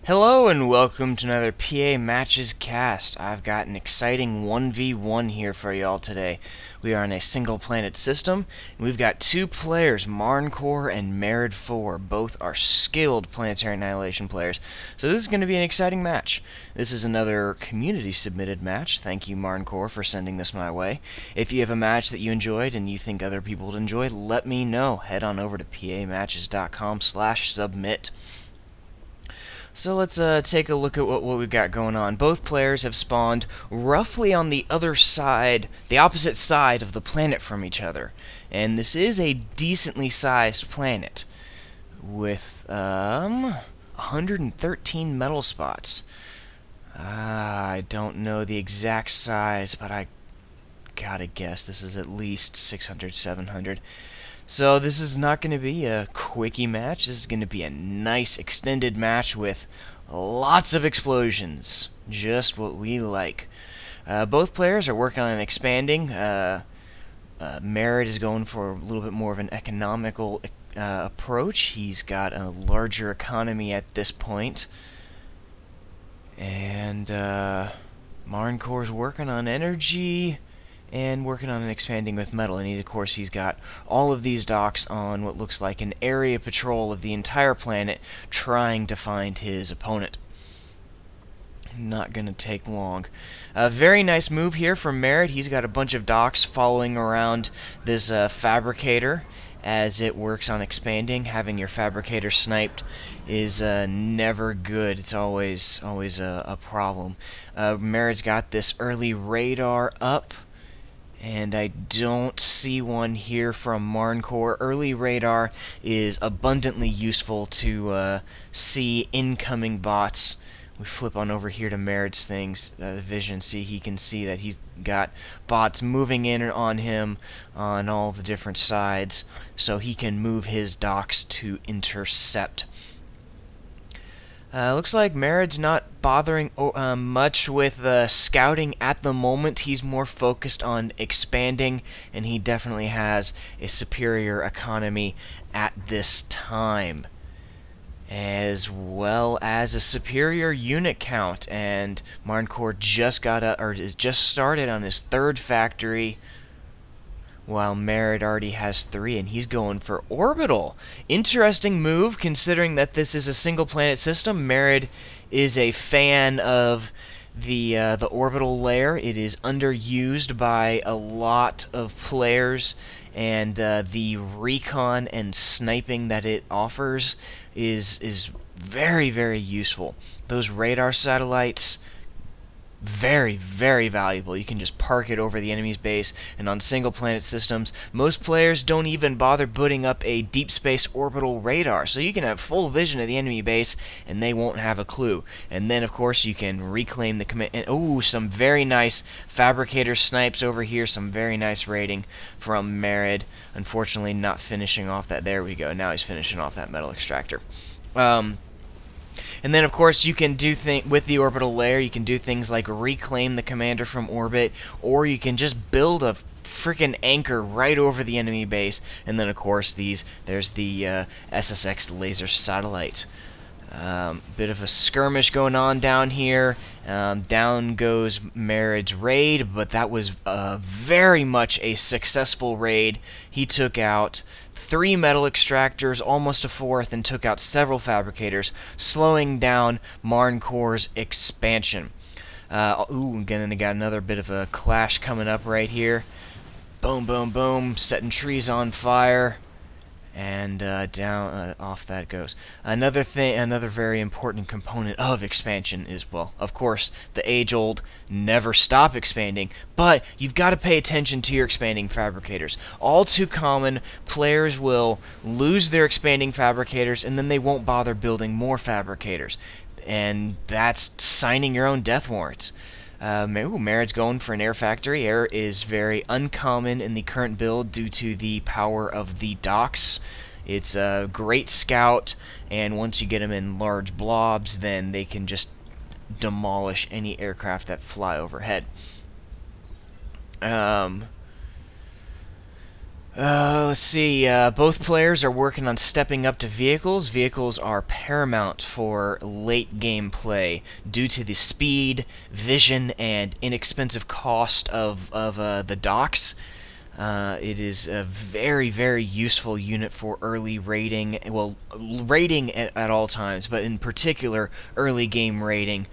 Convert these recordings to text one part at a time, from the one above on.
Hello and welcome to another PA Matches cast. I've got an exciting 1v1 here for y'all today. We are in a single planet system, and we've got two players, Marncore and Merid4. Both are skilled Planetary Annihilation players, so this is going to be an exciting match. This is another community-submitted match. Thank you, Marncore, for sending this my way. If you have a match that you enjoyed and you think other people would enjoy, let me know. Head on over to pamatches.com/submit. So let's take a look at what we've got going on. Both players have spawned roughly on the other side, the opposite side of the planet from each other. And this is a decently sized planet with 113 metal spots. I don't know the exact size, but I gotta guess this is at least 600, 700. So this is not going to be a quickie match. This is going to be a nice extended match with lots of explosions. Just what we like. Both players are working on expanding. Merid is going for a little bit more of an economical approach. He's got a larger economy at this point. And Marncore's working on energy and working on expanding with metal. And of course, he's got all of these docks on what looks like an area patrol of the entire planet, trying to find his opponent. Not going to take long. A very nice move here from Merid. He's got a bunch of docks following around this fabricator as it works on expanding. Having your fabricator sniped is never good. It's always a problem. Merid's got this early radar up, and I don't see one here from Marncore. Early radar is abundantly useful to see incoming bots. We flip on over here to Merid's things, vision. He can see that he's got bots moving in on him on all the different sides, so he can move his docks to intercept. Looks like Merid's not bothering much with scouting at the moment. He's more focused on expanding, and he definitely has a superior economy at this time, as well as a superior unit count. And Marncore just started on his third factory, while Merid already has 3, and he's going for Orbital. Interesting move, considering that this is a single planet system. Merid is a fan of the orbital layer. It is underused by a lot of players, and the recon and sniping that it offers is very, very useful. Those radar satellites, very, very valuable. You can just park it over the enemy's base, and on single planet systems, most players don't even bother putting up a deep space orbital radar, so you can have full vision of the enemy base and they won't have a clue. And then of course you can reclaim the command. Oh, some very nice fabricator snipes over here, some very nice raiding from Merid. Unfortunately not finishing off that. There we go, now he's finishing off that metal extractor. And then, of course, you can do with the orbital layer, you can do things like reclaim the commander from orbit, or you can just build a freaking anchor right over the enemy base. And then, of course, there's the SSX laser satellite. Bit of a skirmish going on down here. Down goes Merid's raid, but that was very much a successful raid. He took out 3 metal extractors, almost a 4th, and took out several fabricators, slowing down Marncore's expansion. Again, got another bit of a clash coming up right here. Boom, boom, boom, setting trees on fire. And down off that goes. Another very important component of expansion is, well, of course, the age-old never stop expanding, but you've got to pay attention to your expanding fabricators. All too common, players will lose their expanding fabricators, and then they won't bother building more fabricators. And that's signing your own death warrants. Merid's going for an air factory. Air is very uncommon in the current build due to the power of the docks. It's a great scout, and once you get them in large blobs, then they can just demolish any aircraft that fly overhead. Let's see. Both players are working on stepping up to vehicles. Vehicles are paramount for late game play due to the speed, vision, and inexpensive cost of the docks. It is a very, very useful unit for early raiding. Well, raiding at all times, but in particular, early game raiding.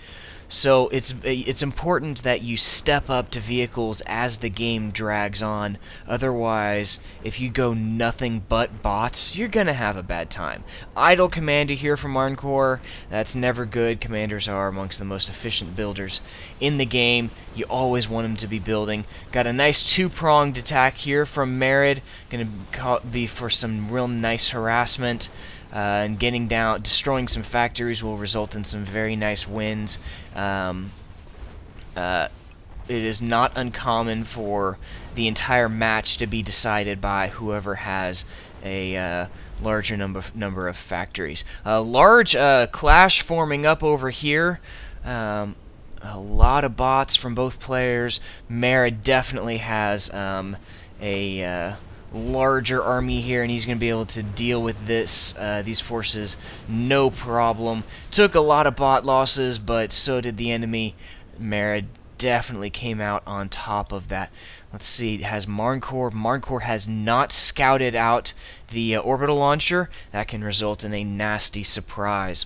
So it's important that you step up to vehicles as the game drags on. Otherwise, if you go nothing but bots, you're gonna have a bad time. Idle commander here from Arncore. That's never good. Commanders are amongst the most efficient builders in the game. You always want them to be building. Got a nice two-pronged attack here from Merid. Gonna be for some real nice harassment. And getting down, destroying some factories will result in some very nice wins. It is not uncommon for the entire match to be decided by whoever has a larger number of factories. A large clash forming up over here. A lot of bots from both players. Mara definitely has a larger army here, and he's going to be able to deal with these forces no problem. Took a lot of bot losses, but so did the enemy. Mara definitely came out on top of that. Let's see, it has Marncore. Marncore has not scouted out the orbital launcher. That can result in a nasty surprise.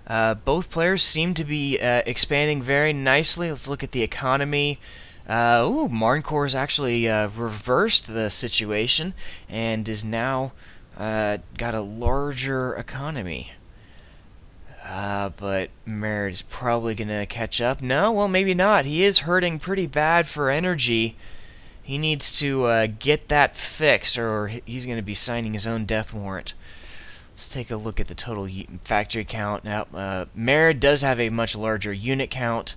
Both players seem to be expanding very nicely. Let's look at the economy. Marncore has actually reversed the situation and is now got a larger economy. But Merid is probably going to catch up. No, well, maybe not. He is hurting pretty bad for energy. He needs to get that fixed, or he's going to be signing his own death warrant. Let's take a look at the total factory count. Now, Merid does have a much larger unit count.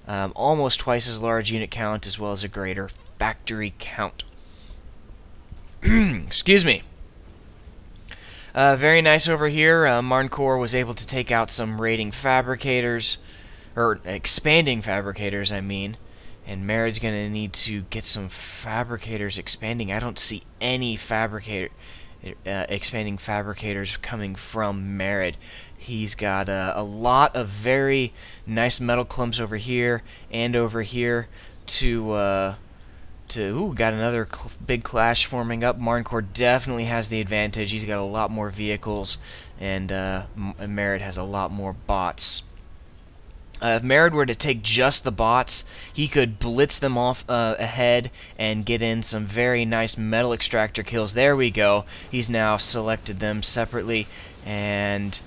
Almost twice as large unit count, as well as a greater factory count. Excuse me. Very nice over here. Marncore was able to take out some raiding fabricators, or expanding fabricators, I mean. And Merid's going to need to get some fabricators expanding. I don't see any expanding fabricators coming from Merid. He's got a lot of very nice metal clumps over here and over here got another big clash forming up. Marncore definitely has the advantage. He's got a lot more vehicles, and Merid has a lot more bots. If Merid were to take just the bots, he could blitz them off ahead and get in some very nice metal extractor kills. There we go. He's now selected them separately, and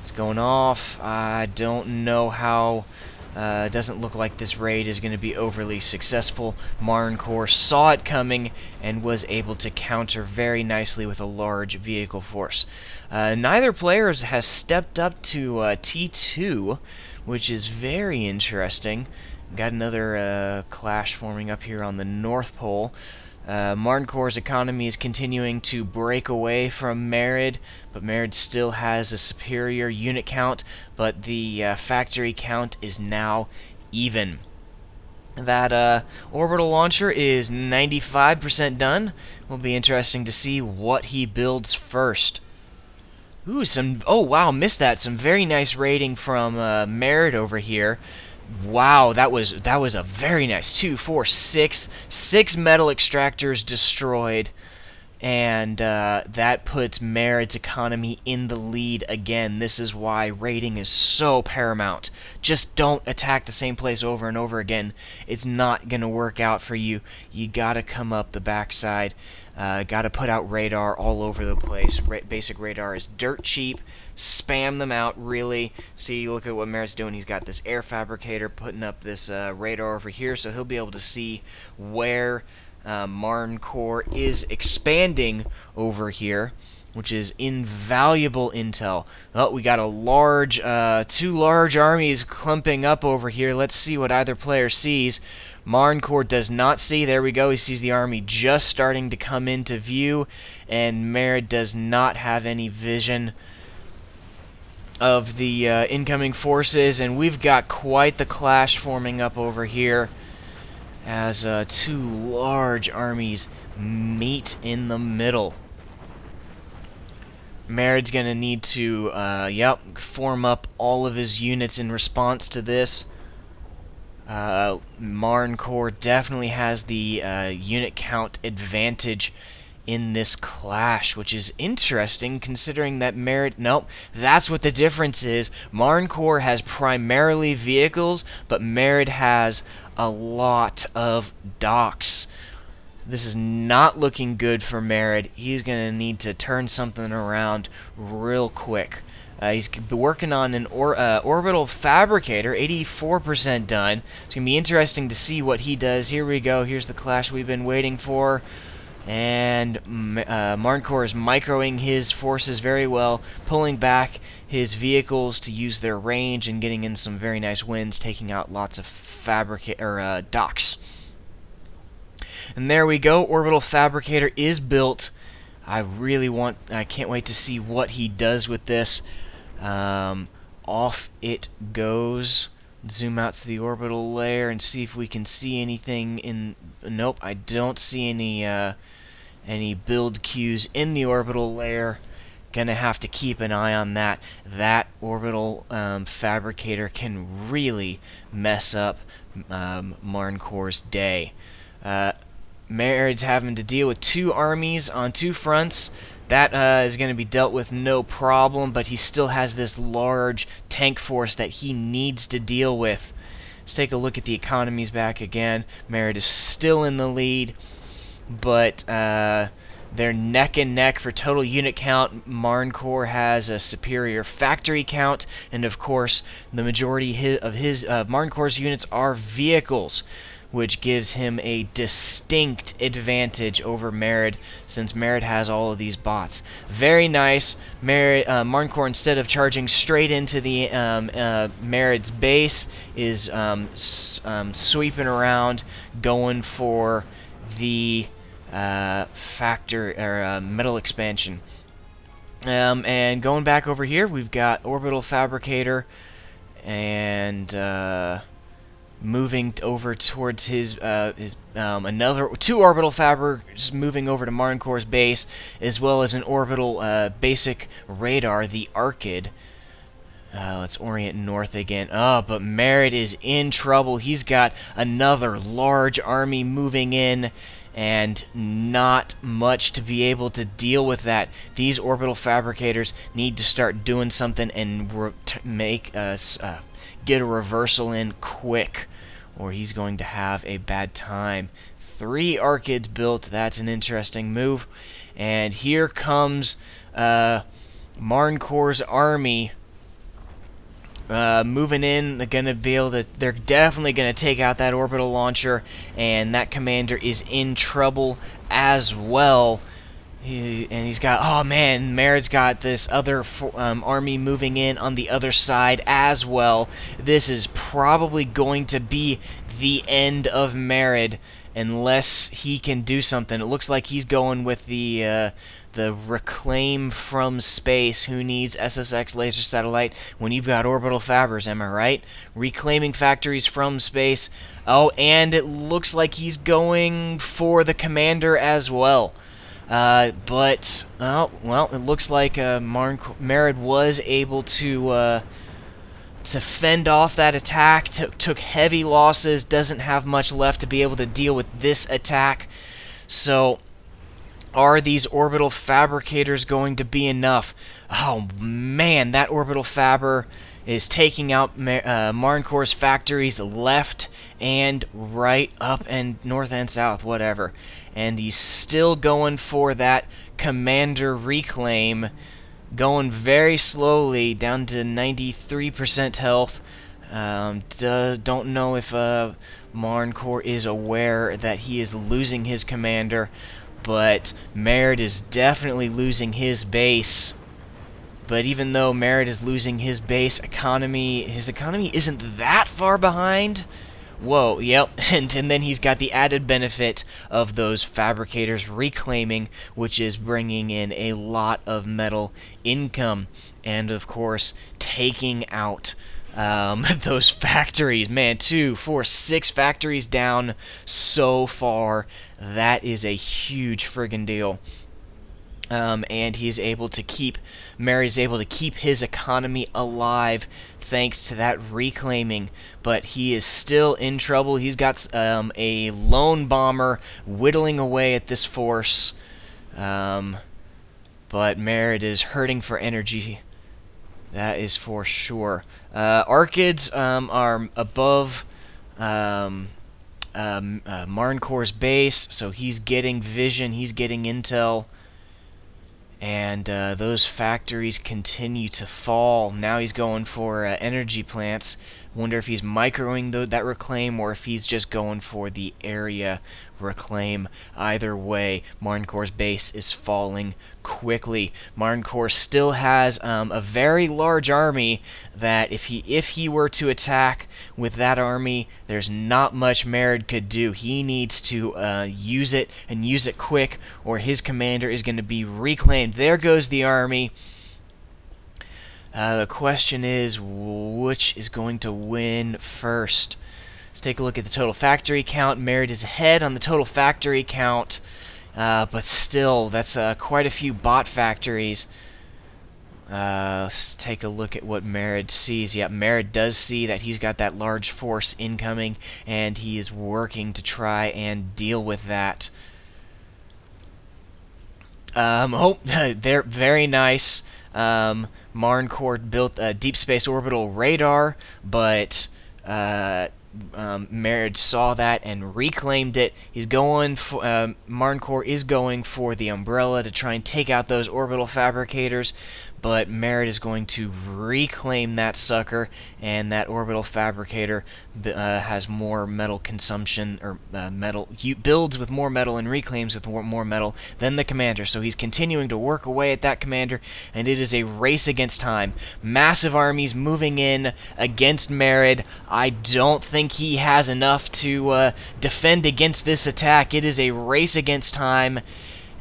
it's going off. I don't know how. It doesn't look like this raid is going to be overly successful. Marncore saw it coming and was able to counter very nicely with a large vehicle force. Neither player has stepped up to T2, which is very interesting. Got another clash forming up here on the North Pole. Marncore's economy is continuing to break away from Merid, but Merid still has a superior unit count, but the factory count is now even. That orbital launcher is 95% done. Will be interesting to see what he builds first. Ooh, oh wow, missed that. Some very nice raiding from Merid over here. Wow, that was a very nice 2, 4, 6 metal extractors destroyed, and that puts Merid's economy in the lead again. This is why raiding is so paramount. Just don't attack the same place over and over again. It's not gonna work out for you. You gotta come up the backside. Gotta put out radar all over the place. Basic radar is dirt cheap. Spam them out, really. See, look at what Merit's doing. He's got this air fabricator putting up this radar over here, so he'll be able to see where Marncore is expanding over here, which is invaluable intel. Oh, we got a two large armies clumping up over here. Let's see what either player sees. Marncore does not see. There we go. He sees the army just starting to come into view, and Merid does not have any vision of the incoming forces, and we've got quite the clash forming up over here. as two large armies meet in the middle. Merid's gonna need to, form up all of his units in response to this. Marn Corps definitely has the unit count advantage in this clash, which is interesting considering that Merid... Nope, that's what the difference is. Marn Corps has primarily vehicles, but Merid has a lot of docks. This is not looking good for Merid. He's going to need to turn something around real quick. He's working on an orbital fabricator, 84% done. It's going to be interesting to see what he does. Here we go. Here's the clash we've been waiting for. And Marn Corps is microing his forces very well, pulling back his vehicles to use their range and getting in some very nice wins, taking out lots of docks. And there we go. Orbital Fabricator is built. I can't wait to see what he does with this. Off it goes. Zoom out to the orbital layer and see if we can see anything in... Nope, I don't see any build queues in the orbital layer. Gonna have to keep an eye on that. That orbital fabricator can really mess up Marn Corps' day. Merid's having to deal with two armies on two fronts. That is going to be dealt with no problem, but he still has this large tank force that he needs to deal with. Let's take a look at the economies back again. Merid is still in the lead, but they're neck and neck for total unit count. Marn Corps has a superior factory count, and of course, the majority of Marn Corps' units are vehicles, which gives him a distinct advantage over Merid, since Merid has all of these bots. Very nice. Marn Corps, instead of charging straight into the Merid's base, is sweeping around, going for the metal expansion. And going back over here, we've got Orbital Fabricator and moving over towards his another two orbital fabrics moving over to Marn Corps' base, as well as an orbital basic radar, the Arcid. Let's orient north again. Oh, but Merid is in trouble. He's got another large army moving in, and not much to be able to deal with that. These orbital fabricators need to start doing something and make us get a reversal in quick, or he's going to have a bad time. 3 Arcids built. That's an interesting move. And here comes Marn Corps' army moving in. They're definitely gonna take out that orbital launcher, and that commander is in trouble as well. He's got, oh man, Merid's got this other army moving in on the other side as well. This is probably going to be the end of Merid unless he can do something. It looks like he's going with the reclaim from space. Who needs SSX laser satellite when you've got orbital fabbers, am I right? Reclaiming factories from space. Oh, and it looks like he's going for the commander as well. But it looks like Merid was able to fend off that attack. Took heavy losses. Doesn't have much left to be able to deal with this attack. So, are these orbital fabricators going to be enough? Oh man, that orbital fabber is taking out Marn Corps' factories left and right, up and north and south, whatever. And he's still going for that commander reclaim, going very slowly, down to 93% health. Don't know if Marn Corps is aware that he is losing his commander, but Merid is definitely losing his base. But even though Merid is losing his base, his economy isn't that far behind. Whoa, yep, and then he's got the added benefit of those fabricators reclaiming, which is bringing in a lot of metal income, and of course taking out Those factories, man, 2, 4, 6 factories down so far. That is a huge friggin' deal. And he's able to keep, Mary's able to keep his economy alive thanks to that reclaiming, but he is still in trouble. He's got a lone bomber whittling away at this force, but Merid is hurting for energy. That is for sure. Archids are above Marncor's base, so he's getting vision, he's getting intel. And those factories continue to fall. Now he's going for energy plants. Wonder if he's microing that reclaim or if he's just going for the area reclaim. Either way, Marncor's base is falling quickly. Marncor still has a very large army that if he were to attack with that army, there's not much Merid could do. He needs to use it and use it quick, or his commander is going to be reclaimed. There goes the army. The question is, which is going to win first? Let's take a look at the total factory count. Merid is ahead on the total factory count, but still, that's quite a few bot factories. Let's take a look at what Merid sees. Yeah, Merid does see that he's got that large force incoming, and he is working to try and deal with that. They're very nice. Marncorp built a deep space orbital radar, but Merid saw that and reclaimed it. He's going for Marncorp is going for the umbrella to try and take out those orbital fabricators, but Merid is going to reclaim that sucker, and that orbital fabricator has more metal consumption, or builds with more metal and reclaims with more metal than the commander. So he's continuing to work away at that commander, and it is a race against time. Massive armies moving in against Merid. I don't think he has enough to defend against this attack. It is a race against time.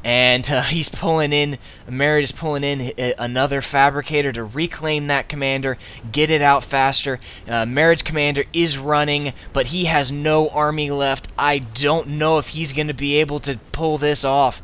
And he's pulling in, Merid is pulling in another fabricator to reclaim that commander, get it out faster. Merid's commander is running, but he has no army left. I don't know if he's going to be able to pull this off.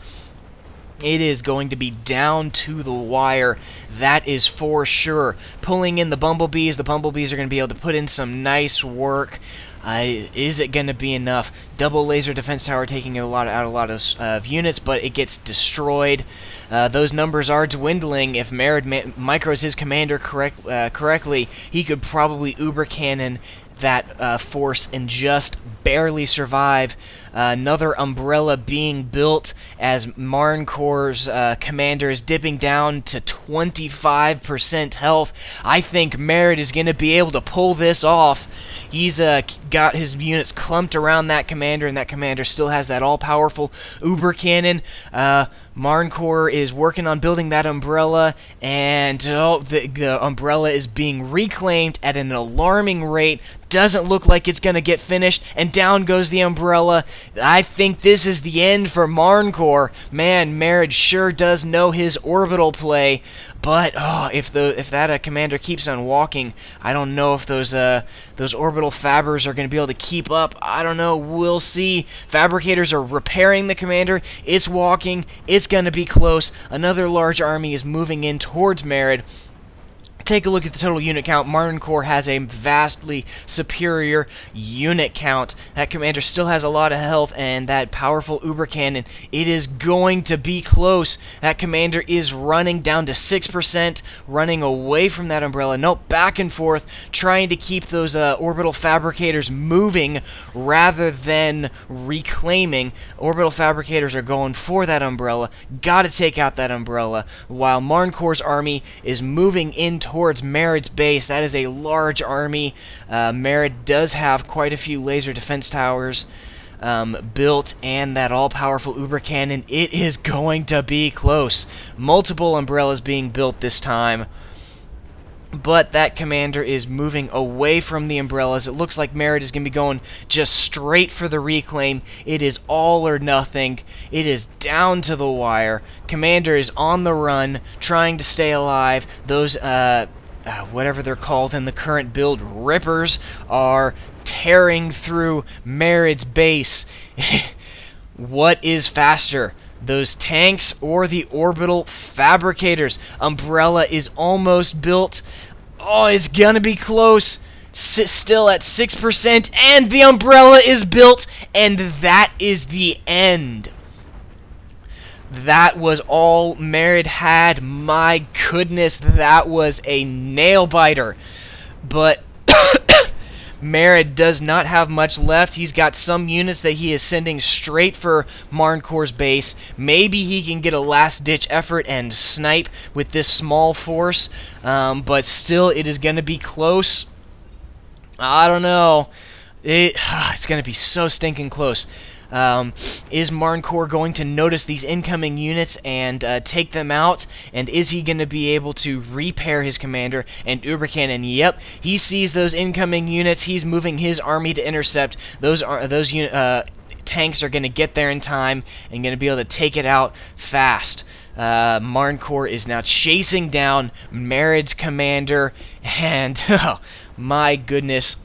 It is going to be down to the wire, that is for sure. Pulling in the bumblebees are going to be able to put in some nice work. Is it going to be enough? Double laser defense tower taking out a lot of units, but it gets destroyed. Those numbers are dwindling. If Merid micros his commander correctly, he could probably uber cannon that force and just barely survive. Another umbrella being built as Marncor's commander is dipping down to 25% health. I think Merid is going to be able to pull this off. He's got his units clumped around that commander, and that commander still has that all-powerful uber cannon. Marncorp is working on building that umbrella, and the umbrella is being reclaimed at an alarming rate. Doesn't look like it's going to get finished, and down goes the umbrella. I think this is the end for Marncorp. Man, Merid sure does know his orbital play, but if that commander keeps on walking, I don't know if those orbital fabbers are going to be able to keep up. I don't know. We'll see. Fabricators are repairing the commander. It's walking. It's going to be close. Another large army is moving in towards Merid. Take a look at the total unit count. Marncorp has a vastly superior unit count. That commander still has a lot of health, and that powerful uber cannon, it is going to be close. That commander is running down to 6%, running away from that umbrella. Nope, back and forth, trying to keep those orbital fabricators moving rather than reclaiming. Orbital fabricators are going for that umbrella. Gotta take out that umbrella, while Marncorp's army is moving in towards Merid's base. That is a large army. Merid does have quite a few laser defense towers built, and that all-powerful uber cannon. It is going to be close. Multiple umbrellas being built this time, but that commander is moving away from the umbrellas. It looks like Merid is going to be going just straight for the reclaim. It is all or nothing. It is down to the wire. Commander is on the run, trying to stay alive. Those whatever they're called in the current build, Rippers, are tearing through Merid's base. What is faster, those tanks or the orbital fabricators? Umbrella is almost built. Oh, it's gonna be close. Still at 6%, and the Umbrella is built, and that is the end. That was all Merid had. My goodness, that was a nail-biter. But Merid does not have much left. He's got some units that he is sending straight for Marncor's base. Maybe he can get a last-ditch effort and snipe with this small force, but still, it is going to be close. I don't know. It's going to be so stinking close. Is Marncor going to notice these incoming units and take them out? And is he going to be able to repair his commander? And Ubercannon, yep, he sees those incoming units. He's moving his army to intercept. Those tanks are going to get there in time and going to be able to take it out fast. Marncor is now chasing down Merid's commander, and oh, my goodness,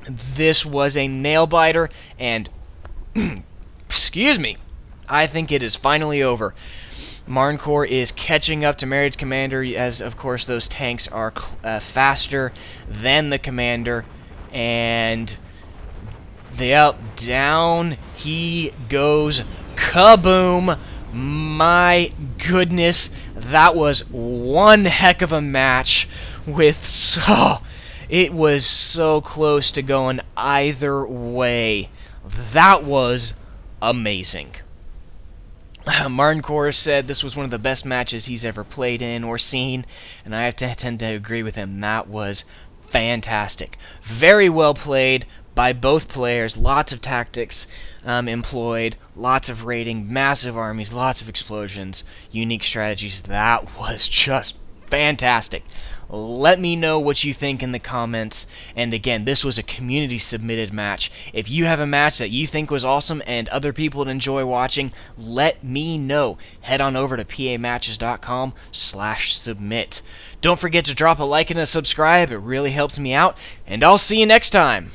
this was a nail-biter, and excuse me, I think it is finally over. Marncor is catching up to Merid's commander, as of course those tanks are faster than the commander, and down he goes. Kaboom! My goodness, that was one heck of a match with it was so close to going either way. That was amazing. Marncor said this was one of the best matches he's ever played in or seen, and I tend to agree with him. That was fantastic. Very well played by both players. Lots of tactics employed, lots of raiding, massive armies, lots of explosions, unique strategies. That was just fantastic. Let me know what you think in the comments. And again, this was a community submitted match. If you have a match that you think was awesome and other people would enjoy watching, let me know. Head on over to pamatches.com/submit. Don't forget to drop a like and a subscribe. It really helps me out. And I'll see you next time.